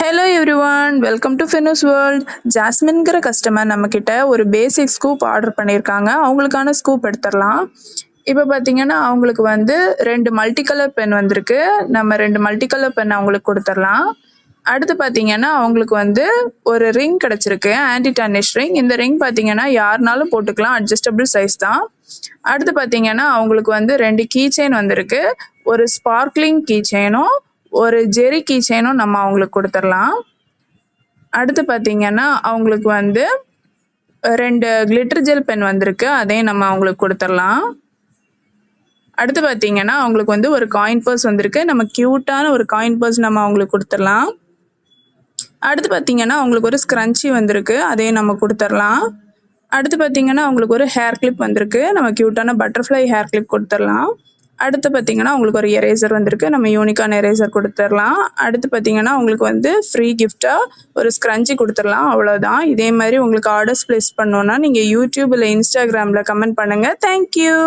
Hello everyone, welcome to Finos world. ஜாஸ்மின்கிற customer நம்மக்கிட்ட ஒரு பேசிக் ஸ்கூப் ஆர்டர் பண்ணியிருக்காங்க. அவங்களுக்கான ஸ்கூப் எடுத்துடலாம். இப்போ பார்த்தீங்கன்னா அவங்களுக்கு வந்து 2 மல்டி கலர் பென் வந்திருக்கு. நம்ம 2 மல்டி கலர் பென் அவங்களுக்கு கொடுத்துடலாம். அடுத்து பார்த்தீங்கன்னா அவங்களுக்கு வந்து ஒரு ரிங் கிடச்சிருக்கு, ஆன்டி டார்னிஷ் ரிங். இந்த ரிங் பார்த்தீங்கன்னா யாருனாலும் போட்டுக்கலாம், அட்ஜஸ்டபிள் சைஸ் தான். அடுத்து பார்த்தீங்கன்னா அவங்களுக்கு வந்து 2 கீ செயின் வந்திருக்கு. ஒரு ஸ்பார்க்லிங் கீ செயினும் ஒரு ஜெரி கீ செயினும் நம்ம அவங்களுக்கு கொடுத்துடலாம். அடுத்து பார்த்தீங்கன்னா அவங்களுக்கு வந்து 2 கிளிட்டர் ஜெல் பென் வந்திருக்கு, அதையும் நம்ம அவங்களுக்கு கொடுத்துடலாம். அடுத்து பார்த்தீங்கன்னா அவங்களுக்கு வந்து ஒரு காயின் பர்ஸ் வந்திருக்கு. நம்ம க்யூட்டான ஒரு காயின் பர்ஸ் நம்ம அவங்களுக்கு கொடுத்துடலாம். அடுத்து பார்த்தீங்கன்னா அவங்களுக்கு ஒரு ஸ்க்ரன்ச்சி வந்திருக்கு, அதையும் நம்ம கொடுத்துடலாம். அடுத்து பார்த்தீங்கன்னா அவங்களுக்கு ஒரு ஹேர் கிளிப் வந்திருக்கு, நம்ம க்யூட்டான பட்டர்ஃப்ளை ஹேர் கிளிப் கொடுத்துடலாம். அடுத்து பார்த்தீங்கன்னா உங்களுக்கு ஒரு எரேசர் வந்திருக்கு, நம்ம யூனிக்கான எரேசர் கொடுத்துடலாம். அடுத்து பார்த்தீங்கன்னா உங்களுக்கு வந்து ஃப்ரீ கிஃப்டாக ஒரு ஸ்க்ரன்ச்சி கொடுத்துடலாம். அவ்வளோதான். இதே மாதிரி உங்களுக்கு ஆர்டர்ஸ் ப்ளேஸ் பண்ணோன்னா நீங்கள் யூடியூப் இல்லை இன்ஸ்டாகிராமில் கமெண்ட் பண்ணுங்கள். தேங்க்யூ.